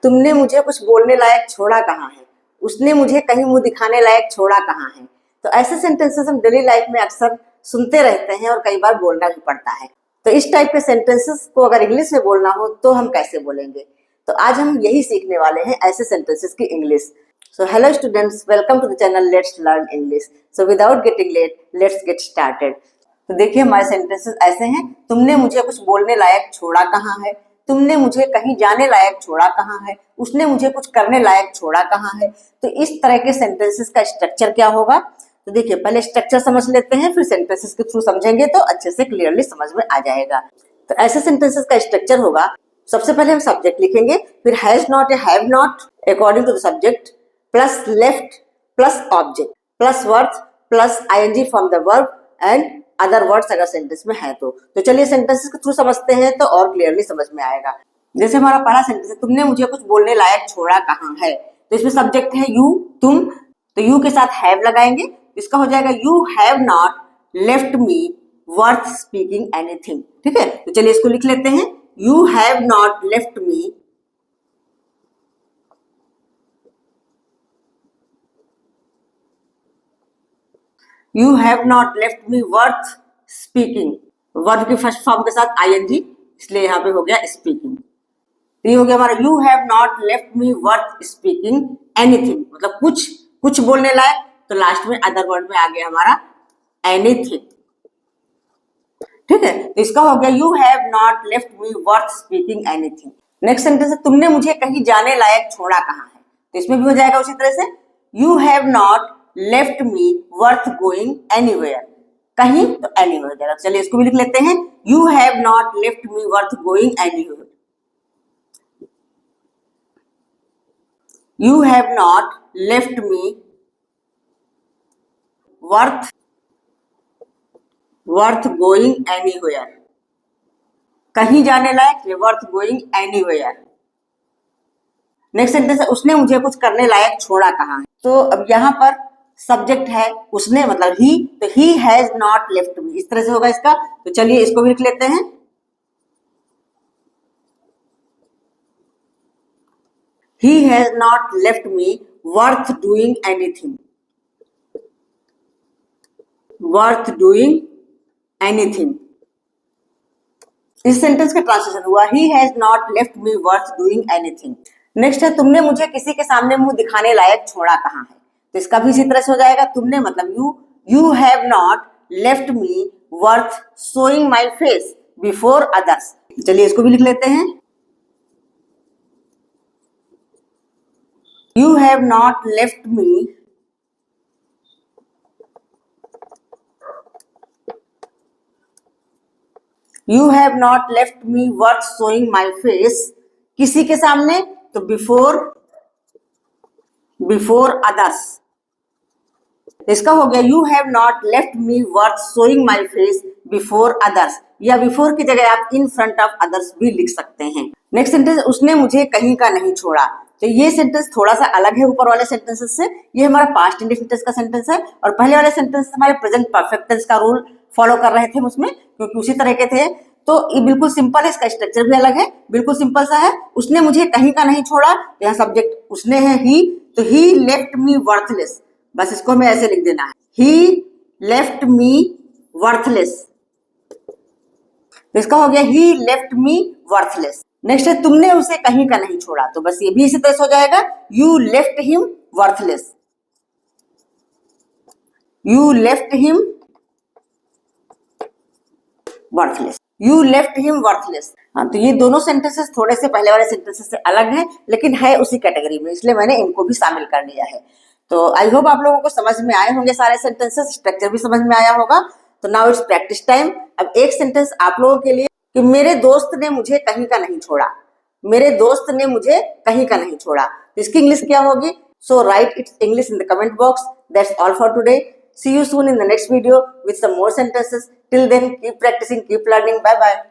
तुमने मुझे कुछ बोलने लायक छोड़ा कहाँ है, उसने मुझे कहीं मुंह दिखाने लायक छोड़ा कहाँ है। तो ऐसे सेंटेंसेस हम डेली लाइफ में अक्सर सुनते रहते हैं और कई बार बोलना भी पड़ता है। तो इस टाइप के सेंटेंसेस को अगर इंग्लिश में बोलना हो तो हम कैसे बोलेंगे, तो आज हम यही सीखने वाले हैं, ऐसे सेंटेंसेस की English. So hello students, welcome to the channel Let's Learn English. So without getting late, let's get started. तो देखिए हमारे सेंटेंसेस ऐसे हैं, तुमने मुझे कुछ बोलने लायक छोड़ा कहाँ है, तुमने मुझे कहीं जाने लायक छोड़ा कहाँ है, उसने मुझे कुछ करने लायक छोड़ा कहाँ है। तो इस तरह के सेंटेंसेस का स्ट्रक्चर क्या होगा, तो देखिए पहले स्ट्रक्चर समझ लेते हैं, फिर सेंटेंसेस के थ्रू समझेंगे तो अच्छे से क्लियरली समझ में आ जाएगा। तो ऐसे सेंटेंसेस का स्ट्रक्चर होगा, सबसे पहले हम सब्जेक्ट लिखेंगे, फिर हैज नॉट या have not according to the subject, plus left plus object plus worth plus ING from the verb and other words अगर सेंटेंस में है तो चलिए सेंटेंसेस के थ्रू समझते हैं तो और क्लियरली समझ में आएगा। जैसे हमारा पहला सेंटेंस है, तुमने मुझे कुछ बोलने लायक छोड़ा कहाँ है। तो इसमें सब्जेक्ट है यू, तुम, तो यू के साथ हैव लगाएंगे, इसका हो जाएगा you have not left me worth speaking anything. ठीक है, तो चलिए इसको लिख लेते हैं, you have not left me You have not left me worth speaking। Verb की फर्स्ट फॉर्म के साथ आईएनजी, इसलिए यहाँ पे हो गया स्पीकिंग। तो ये हो गया हमारा you have not left me worth speaking anything, मतलब कुछ बोलने लायक, तो लास्ट में अदर वर्ड में आ गया हमारा एनीथिंग। ठीक है, तो इसका हो गया you have not left me worth speaking anything. Next sentence है, तुमने मुझे कहीं जाने लायक छोड़ा कहाँ है। तो इसमें भी हो जाएगा उसी तरह से, you have not left me worth going anywhere. कहीं तो एनीवेयर हो जाएगा। चलिए इसको भी लिख लेते हैं, you have not left me worth going anywhere. You have not left me worth going anywhere. कहीं जाने लायक, worth going anywhere. Next sentence है, उसने मुझे कुछ करने लायक छोड़ा कहाँ है। तो अब यहाँ पर सब्जेक्ट है उसने, मतलब ही, तो ही हैज नॉट लेफ्ट मी, इस तरह से होगा इसका। तो चलिए इसको भी लिख लेते हैं, he has not left me worth doing anything. Worth doing anything, इस सेंटेंस का ट्रांसलेशन हुआ he has not left me worth doing anything. Next है, तुमने मुझे किसी के सामने मुंह दिखाने लायक छोड़ा कहाँ है। तो इसका भी इसी तरह से हो जाएगा, तुमने मतलब you have not left me worth showing my face before others. चलिए इसको भी लिख लेते हैं, you have not left me worth showing my face, किसी के सामने, तो बिफोर अदर्स। इसका हो गया you have not left me worth showing my face before others, या बिफोर की जगह आप इन फ्रंट ऑफ अदर्स भी लिख सकते हैं। नेक्स्ट सेंटेंस, उसने मुझे कहीं का नहीं छोड़ा। तो ये सेंटेंस थोड़ा सा अलग है ऊपर वाले सेंटेंसेस से। ये हमारा पास्ट इंडेफिनिट टेंस का सेंटेंस है और पहले वाले सेंटेंस हमारे प्रेजेंट परफेक्ट टेंस का रूल फॉलो कर रहे थे उसमें, क्योंकि उसी तरह के थे। तो ये बिल्कुल सिंपल है, इसका स्ट्रक्चर भी अलग है, बिल्कुल सिंपल सा है। उसने मुझे कहीं का नहीं छोड़ा, यहाँ सब्जेक्ट उसने है ही, तो ही लेफ्ट मी वर्थलेस, बस इसको हमें ऐसे लिख देना है, ही लेफ्ट मी वर्थलेस। तो इसका हो गया ही लेफ्ट मी वर्थलेस। नेक्स्ट है, तुमने उसे कहीं का नहीं छोड़ा। तो बस ये भी इसी तरह से हो जाएगा, you left him worthless. You left him worthless, you left him worthless. हाँ, तो ये दोनों सेंटेंसेस थोड़े से पहले वाले सेंटेंसेस से अलग हैं, लेकिन है उसी कैटेगरी में, इसलिए मैंने इनको भी शामिल कर लिया है। तो आई होप आप लोगों को समझ में आए होंगे सारे सेंटेंसेस, स्ट्रक्चर भी समझ में आया होगा। तो नाउ इट्स प्रैक्टिस टाइम। अब एक सेंटेंस आप लोगों के लिए, कि मेरे दोस्त ने मुझे कहीं का नहीं छोड़ा। मेरे दोस्त ने मुझे कहीं का नहीं छोड़ा, इसकी इंग्लिश क्या होगी? So write it's English in the comment box. That's all for today. See you soon in the next video with some more sentences. Till then, keep practicing, keep learning. Bye bye.